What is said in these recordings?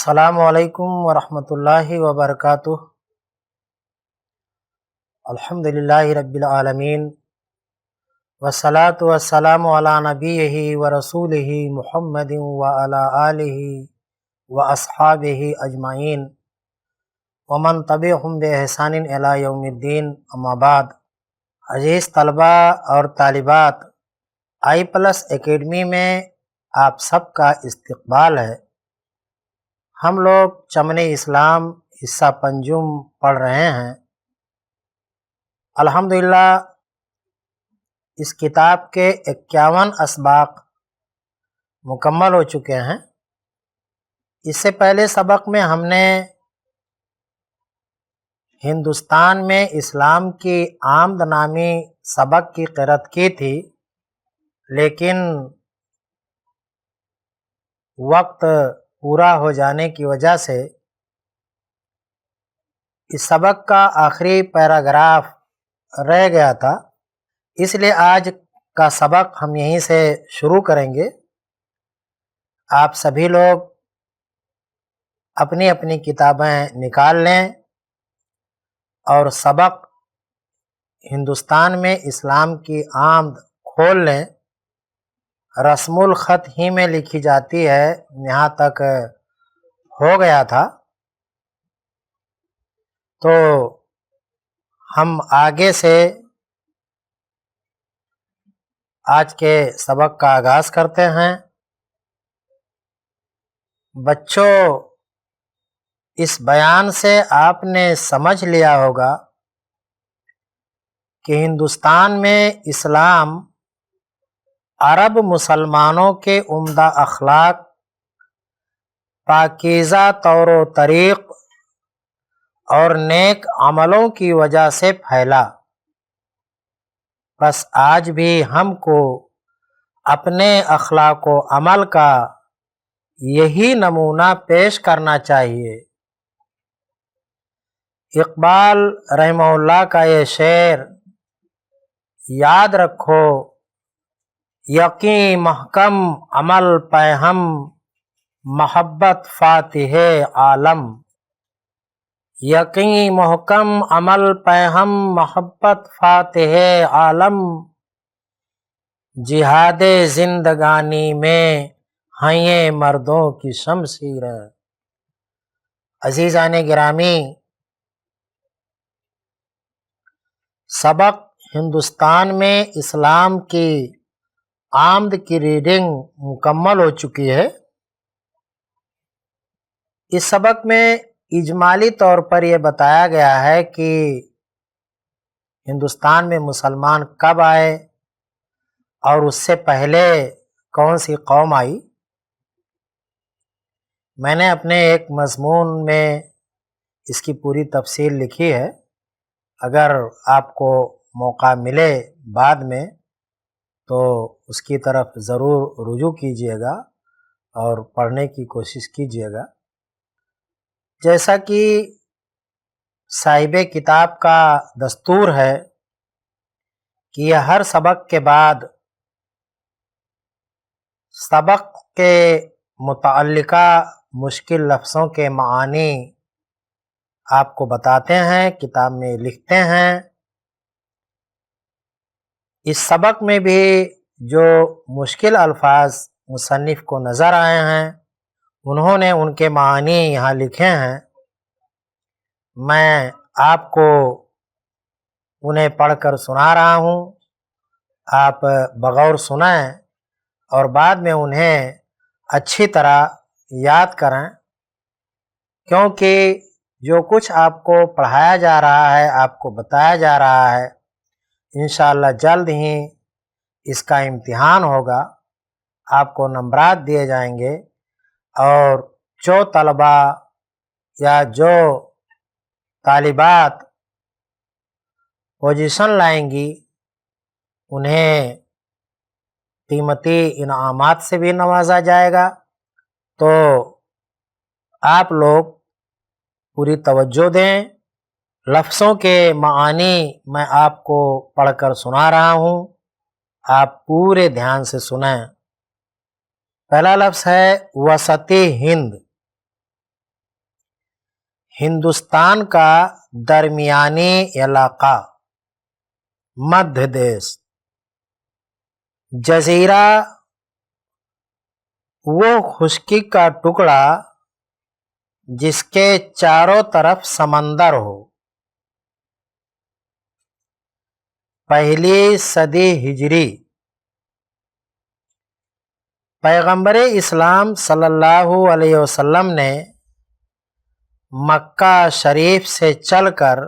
السلام علیکم ورحمۃ اللہ وبرکاتہ۔ الحمد للہ رب العالمین والصلاة والسلام علی نبیہ ورسولہ محمد وعلی آلہ واصحابہ اجمعین ومن تبعہم بإحسان الی یوم الدین، اما بعد۔ عزیز طلبہ اور طالبات، I+ اکیڈمی میں آپ سب کا استقبال ہے۔ ہم لوگ چمن اسلام حصہ پنجم پڑھ رہے ہیں۔ الحمدللہ اس کتاب کے 51 اسباق مکمل ہو چکے ہیں۔ اس سے پہلے سبق میں ہم نے ہندوستان میں اسلام کی آمد نامی سبق کی قرأت کی تھی، لیکن وقت پورا ہو جانے کی وجہ سے اس سبق کا آخری پیراگراف رہ گیا تھا، اس لیے آج کا سبق ہم یہیں سے شروع کریں گے۔ آپ سبھی لوگ اپنی اپنی کتابیں نکال لیں اور سبق ہندوستان میں اسلام کی آمد کھول لیں۔ رسم الخط ہی میں لکھی جاتی ہے، یہاں تک ہو گیا تھا، تو ہم آگے سے آج کے سبق کا آغاز کرتے ہیں۔ بچوں، اس بیان سے آپ نے سمجھ لیا ہوگا کہ ہندوستان میں اسلام عرب مسلمانوں کے عمدہ اخلاق، پاکیزہ طور و طریق اور نیک عملوں کی وجہ سے پھیلا۔ بس آج بھی ہم کو اپنے اخلاق و عمل کا یہی نمونہ پیش کرنا چاہیے۔ اقبال رحمہ اللہ کا یہ شعر یاد رکھو: یقین محکم عمل پہم، محبت فاتح عالم۔ یقین محکم عمل پہم، محبت فاتح عالم۔ جہاد زندگانی میں ہیں یہ مردوں کی شمشیریں۔ عزیزان گرامی، سبق ہندوستان میں اسلام کی آمد کی ریڈنگ مکمل ہو چکی ہے۔ اس سبق میں اجمالی طور پر یہ بتایا گیا ہے کہ ہندوستان میں مسلمان کب آئے اور اس سے پہلے کون سی قوم آئی۔ میں نے اپنے ایک مضمون میں اس کی پوری تفصیل لکھی ہے، اگر آپ کو موقع ملے بعد میں تو اس کی طرف ضرور رجوع کیجیے گا اور پڑھنے کی کوشش کیجیے گا۔ جیسا کہ صاحب کتاب کا دستور ہے کہ یہ ہر سبق کے بعد سبق کے متعلقہ مشکل لفظوں کے معانی آپ کو بتاتے ہیں، کتاب میں لکھتے ہیں۔ اس سبق میں بھی جو مشکل الفاظ مصنف کو نظر آئے ہیں، انہوں نے ان کے معانی یہاں لکھے ہیں۔ میں آپ کو انہیں پڑھ کر سنا رہا ہوں، آپ بغور سنیں اور بعد میں انہیں اچھی طرح یاد کریں، کیونکہ جو کچھ آپ کو پڑھایا جا رہا ہے، آپ کو بتایا جا رہا ہے، انشاءاللہ جلد ہی اس کا امتحان ہوگا، آپ کو نمبرات دیے جائیں گے، اور جو طلبہ یا جو طالبات پوزیشن لائیں گی انہیں قیمتی انعامات سے بھی نوازا جائے گا۔ تو آپ لوگ پوری توجہ دیں۔ لفظوں کے معانی میں آپ کو پڑھ کر سنا رہا ہوں، آپ پورے دھیان سے سنیں۔ پہلا لفظ ہے وسطی ہند۔ ہندوستان کا درمیانی علاقہ مدھیہ دیش. جزیرہ وہ خشکی کا ٹکڑا جس کے چاروں طرف سمندر ہو. پہلی صدی ہجری. پیغمبر اسلام صلی اللہ علیہ وسلم نے مکہ شریف سے چل کر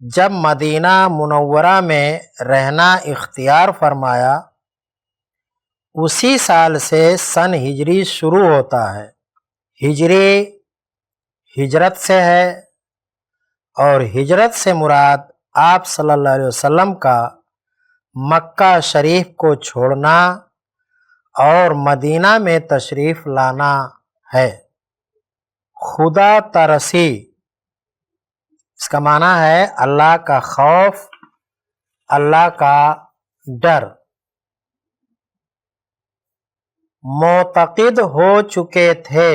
جب مدینہ منورہ میں رہنا اختیار فرمایا، اسی سال سے سن ہجری شروع ہوتا ہے. ہجری ہجرت سے ہے، اور ہجرت سے مراد آپ صلی اللہ علیہ وسلم کا مکہ شریف کو چھوڑنا اور مدینہ میں تشریف لانا ہے. خدا ترسی، اس کا معنی ہے اللہ کا خوف، اللہ کا ڈر. معتقد ہو چکے تھے.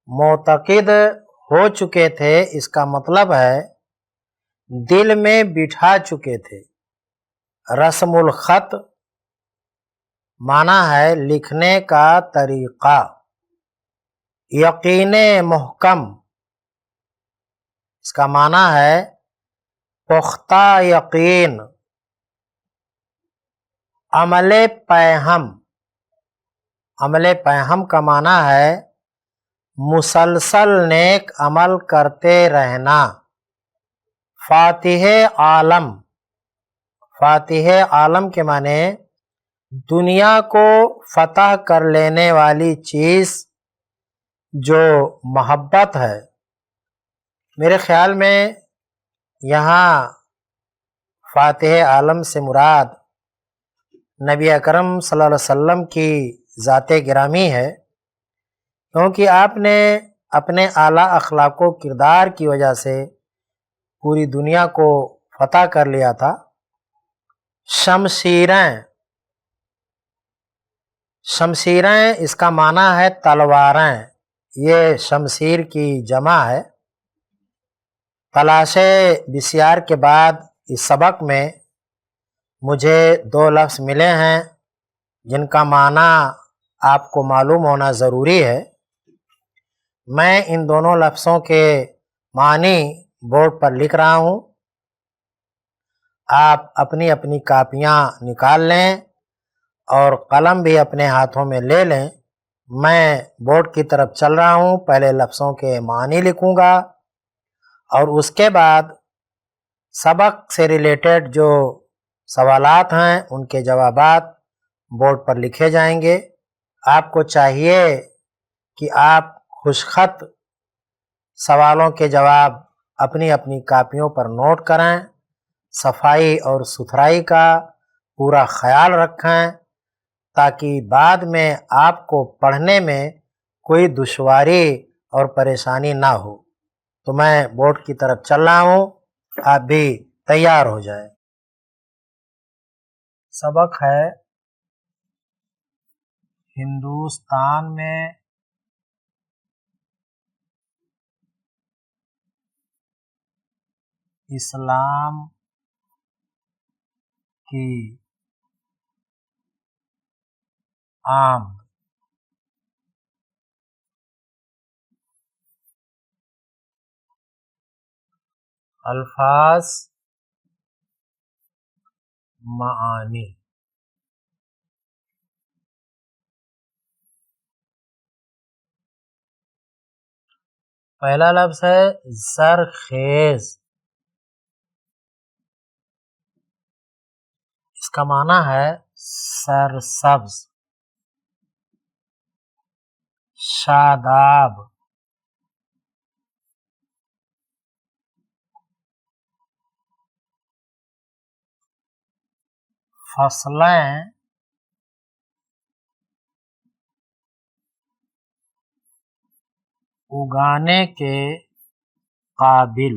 معتقد ہو چکے تھے اس کا مطلب ہے دل میں بٹھا چکے تھے. رسم الخط معنی ہے لکھنے کا طریقہ. یقین محکم، اس کا معنی ہے پختہ یقین. عمل پیہم، عمل پیہم کا معنی ہے مسلسل نیک عمل کرتے رہنا. فاتح عالم، فاتح عالم کے معنی دنیا کو فتح کر لینے والی چیز جو محبت ہے. میرے خیال میں یہاں فاتح عالم سے مراد نبی اکرم صلی اللہ علیہ وسلم کی ذات گرامی ہے، کیونکہ آپ نے اپنے اعلیٰ اخلاق و کردار کی وجہ سے پوری دنیا کو فتح کر لیا تھا. شمشیریں، شمشیریں اس کا معنی ہے تلواریں. یہ شمشیر کی جمع ہے. تلاش بسیار کے بعد اس سبق میں مجھے دو لفظ ملے ہیں جن کا معنی آپ کو معلوم ہونا ضروری ہے. میں ان دونوں لفظوں کے معنی بورڈ پر لکھ رہا ہوں. آپ اپنی اپنی کاپیاں نکال لیں اور قلم بھی اپنے ہاتھوں میں لے لیں. میں بورڈ کی طرف چل رہا ہوں. پہلے لفظوں کے معنی لکھوں گا اور اس کے بعد سبق سے ریلیٹڈ جو سوالات ہیں ان کے جوابات بورڈ پر لکھے جائیں گے. آپ کو چاہیے کہ آپ خوش خط سوالوں کے جواب اپنی اپنی کاپیوں پر نوٹ کریں. صفائی اور ستھرائی کا پورا خیال رکھیں تاکہ بعد میں آپ کو پڑھنے میں کوئی دشواری اور پریشانی نہ ہو. تو میں بورڈ کی طرف چل رہا ہوں، آپ بھی تیار ہو جائیں. سبق ہے ہندوستان میں اسلام کی آمد. الفاظ، معانی. پہلا لفظ ہے زرخیز. اس کا معنی ہے سرسبز، شاداب. فصلیں اگانے کے قابل.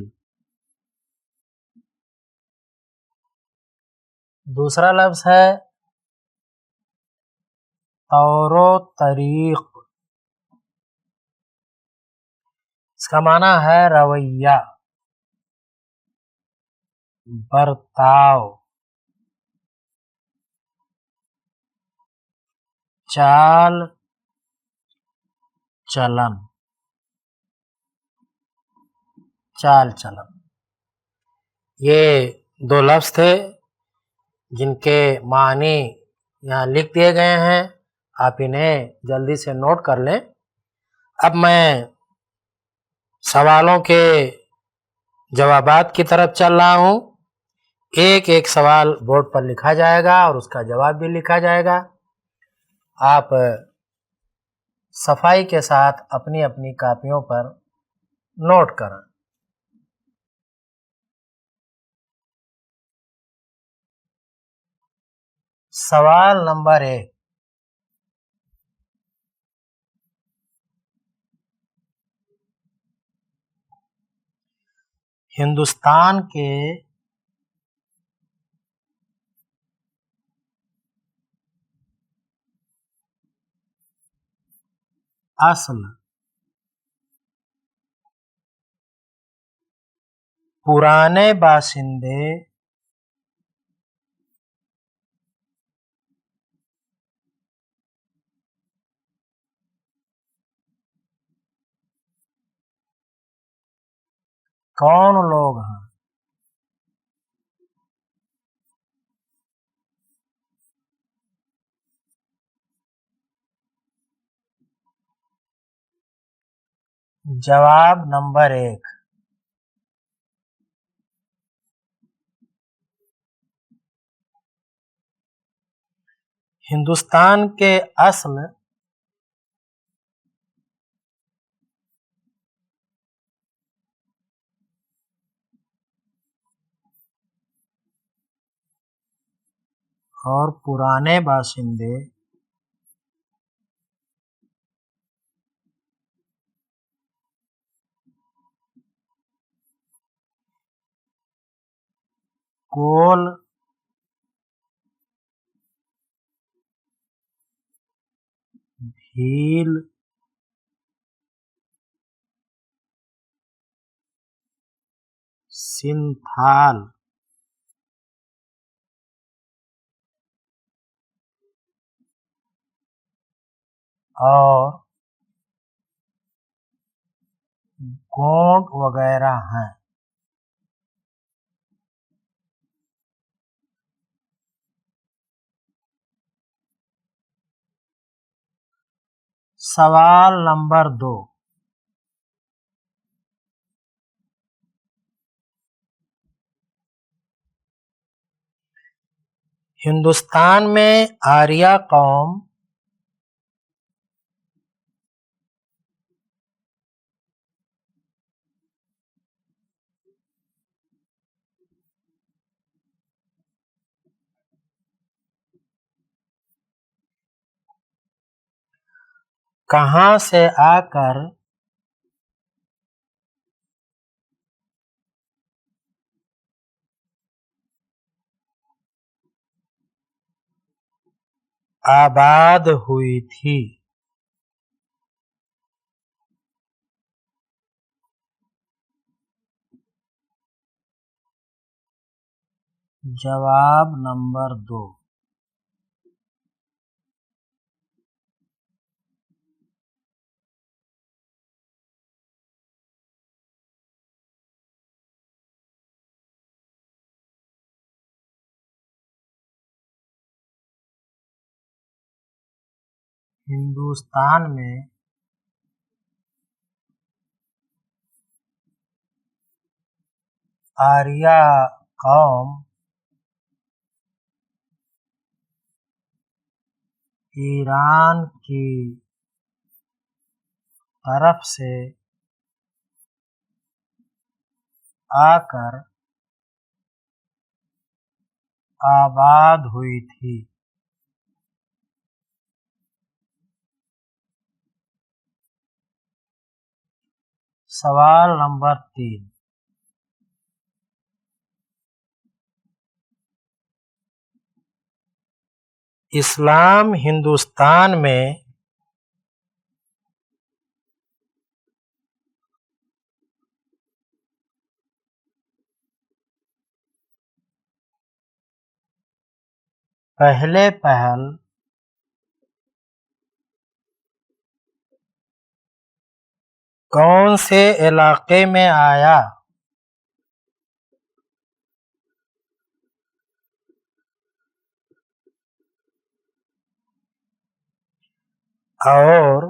دوسرا لفظ ہے طور و طریق. اس کا معنی ہے رویہ، برتاؤ، چال چلن، چال چلن۔ یہ دو لفظ تھے جن کے معنی یہاں لکھ دیے گئے ہیں، آپ انہیں جلدی سے نوٹ کر لیں۔ اب میں سوالوں کے جوابات کی طرف چل رہا ہوں۔ ایک ایک سوال بورڈ پر لکھا جائے گا اور اس کا جواب بھی لکھا جائے گا۔ آپ صفائی کے ساتھ اپنی اپنی کاپیوں پر نوٹ کریں۔ سوال نمبر 1، ہندوستان کے اصل پرانے باشندے کون لوگ ہیں؟ جواب نمبر 1، ہندوستان کے اصل اور پرانے باشندے کول، بھیل، سنتھال اور گونڈ وغیرہ ہیں۔ سوال نمبر 2، ہندوستان میں آریہ قوم کہاں سے آ کر آباد ہوئی تھی؟ جواب نمبر 2، ہندوستان میں آریہ قوم ایران کی طرف سے آ کر آباد ہوئی تھی۔ سوال نمبر 3، اسلام ہندوستان میں پہلے پہل کون سے علاقے میں آیا؟ اور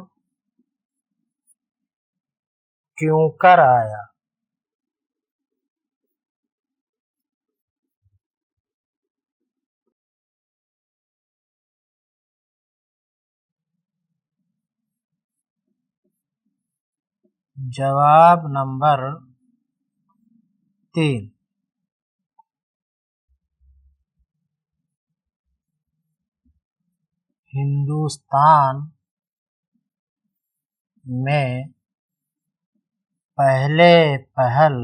کیوں کر آیا؟ جواب نمبر 3، ہندوستان میں پہلے پہل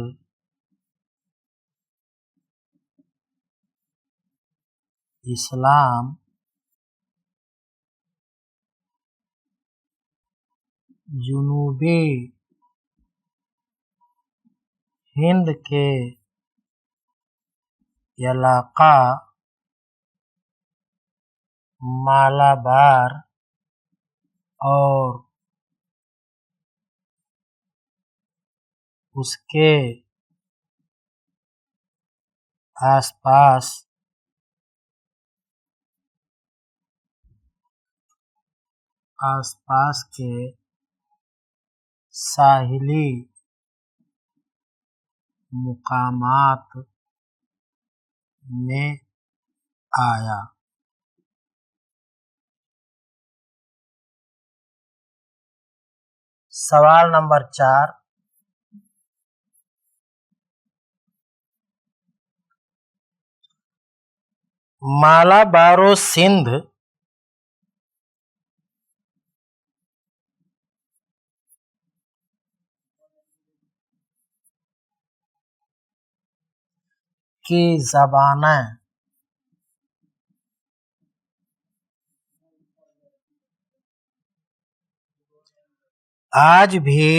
اسلام جنوبی ہند کے علاقہ مالابار اور اس کے آس پاس کے ساحلی مقامات میں آیا۔ سوال نمبر 4، مالابار و سندھ کی زبانیں آج بھی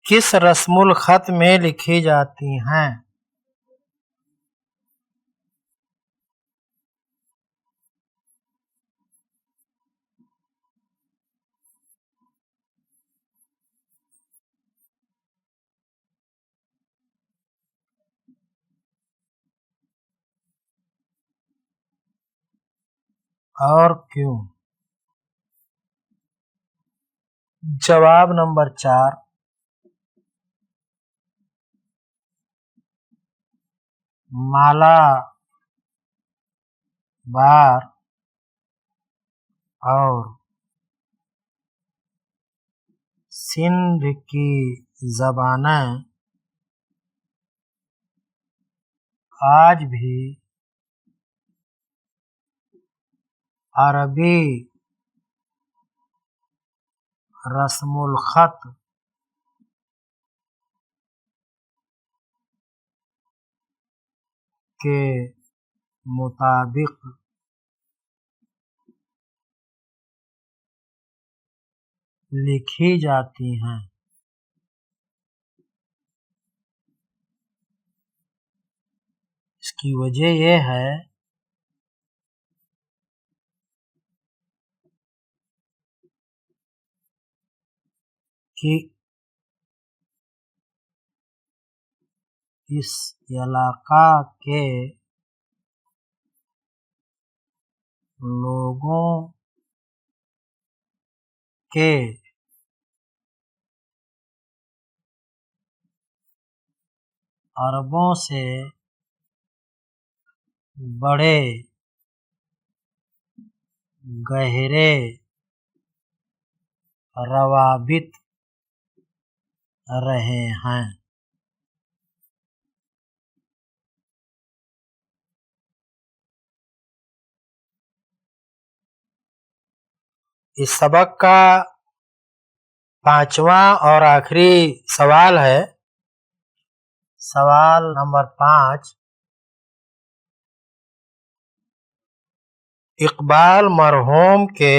کس رسم الخط میں لکھی جاتی ہیں؟ اور کیوں؟ جواب نمبر 4، مالابار اور سندھ کی زبانیں آج بھی عربی رسم الخط کے مطابق لکھی جاتی ہیں۔ اس کی وجہ یہ ہے کہ اس علاقہ کے لوگوں کے عربوں سے بڑے گہرے روابط رہے ہیں۔ اس سبق کا 5واں اور آخری سوال ہے۔ سوال نمبر 5، اقبال مرحوم کے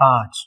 5।